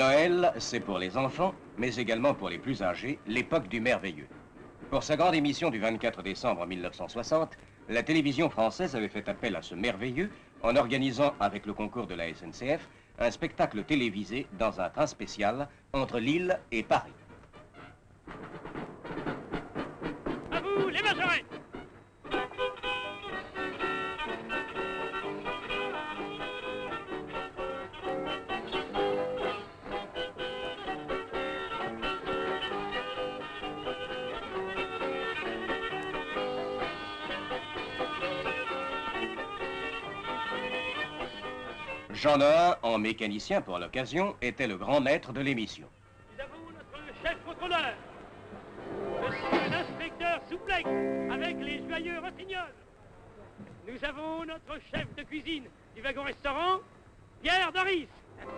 Noël, c'est pour les enfants, mais également pour les plus âgés, l'époque du merveilleux. Pour sa grande émission du 24 décembre 1960, la télévision française avait fait appel à ce merveilleux en organisant, avec le concours de la SNCF, un spectacle télévisé dans un train spécial entre Lille et Paris. À vous, les majorettes! Jean Nohain, en mécanicien pour l'occasion, était le grand maître de l'émission. Nous avons notre chef contrôleur, monsieur l'inspecteur Souplex, avec les joyeux rossignols. Nous avons notre chef de cuisine du wagon-restaurant, Pierre Doris.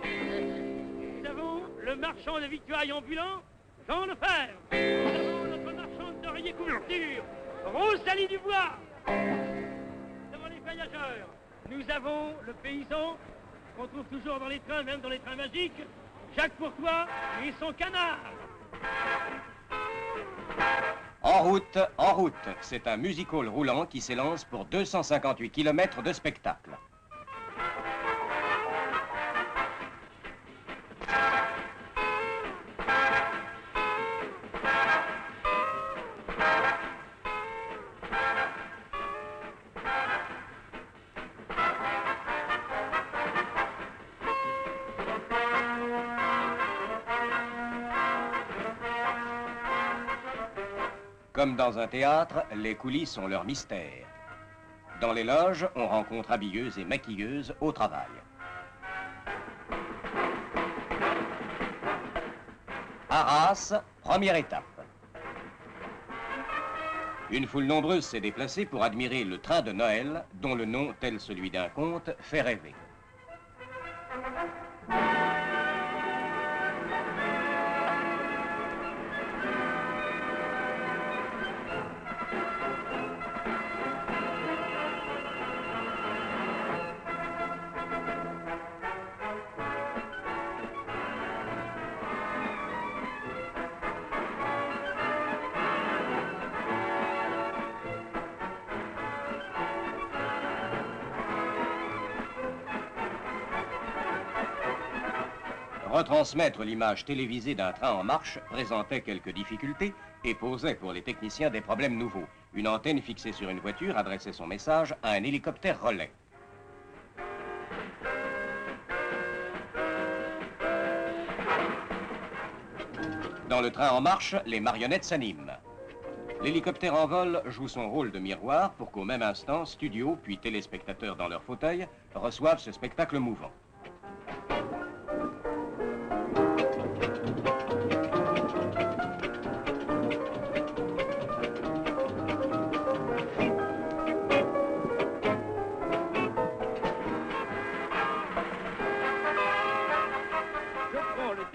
Nous avons le marchand de victuailles ambulant, Jean Lefebvre. Nous avons notre marchande d'oreiller couverture, Rosalie Dubois. Nous avons les voyageurs. Nous avons le paysan qu'on trouve toujours dans les trains, même dans les trains magiques, Jacques Courtois et son canard. En route, c'est un music-hall roulant qui s'élance pour 258 km de spectacle. Comme dans un théâtre, les coulisses ont leur mystère. Dans les loges, on rencontre habilleuses et maquilleuses au travail. Arras, première étape. Une foule nombreuse s'est déplacée pour admirer le train de Noël, dont le nom, tel celui d'un conte, fait rêver. Retransmettre l'image télévisée d'un train en marche présentait quelques difficultés et posait pour les techniciens des problèmes nouveaux. Une antenne fixée sur une voiture adressait son message à un hélicoptère relais. Dans le train en marche, les marionnettes s'animent. L'hélicoptère en vol joue son rôle de miroir pour qu'au même instant, studio puis téléspectateurs dans leur fauteuil reçoivent ce spectacle mouvant.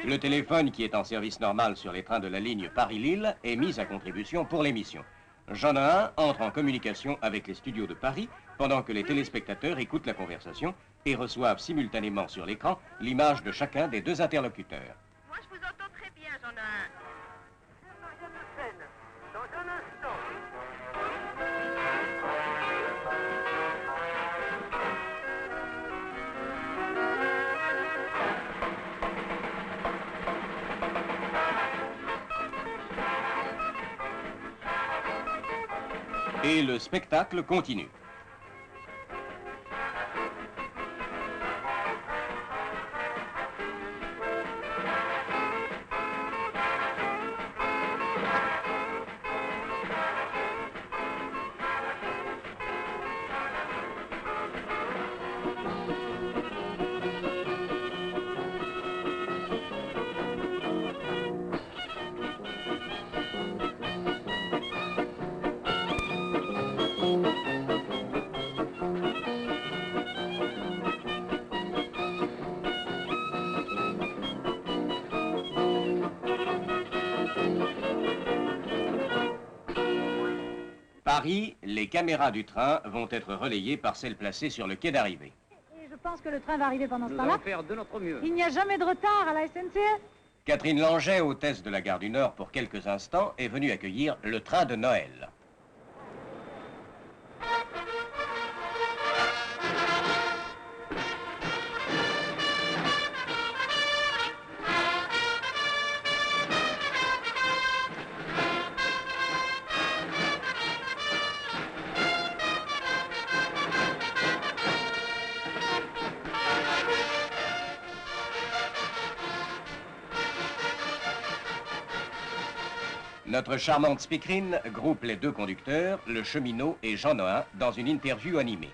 Le téléphone, qui est en service normal sur les trains de la ligne Paris-Lille, est mis à contribution pour l'émission. Jean Nohain entre en communication avec les studios de Paris pendant que les téléspectateurs écoutent la conversation et reçoivent simultanément sur l'écran l'image de chacun des deux interlocuteurs. Moi, je vous entends très bien, Jean Nohain. Dans un instant. Et le spectacle continue. Paris, les caméras du train vont être relayées par celles placées sur le quai d'arrivée. Et je pense que le train va arriver pendant ce Nous temps-là. allons faire de notre mieux. Il n'y a jamais de retard à la SNCF. Catherine Langeais, hôtesse de la gare du Nord pour quelques instants, est venue accueillir le train de Noël. Notre charmante speakerine groupe les deux conducteurs, le cheminot et Jean Nohain, dans une interview animée.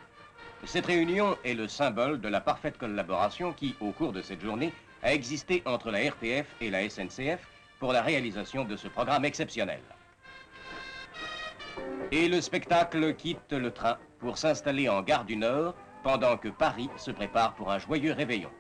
Cette réunion est le symbole de la parfaite collaboration qui, au cours de cette journée, a existé entre la RTF et la SNCF pour la réalisation de ce programme exceptionnel. Et le spectacle quitte le train pour s'installer en gare du Nord pendant que Paris se prépare pour un joyeux réveillon.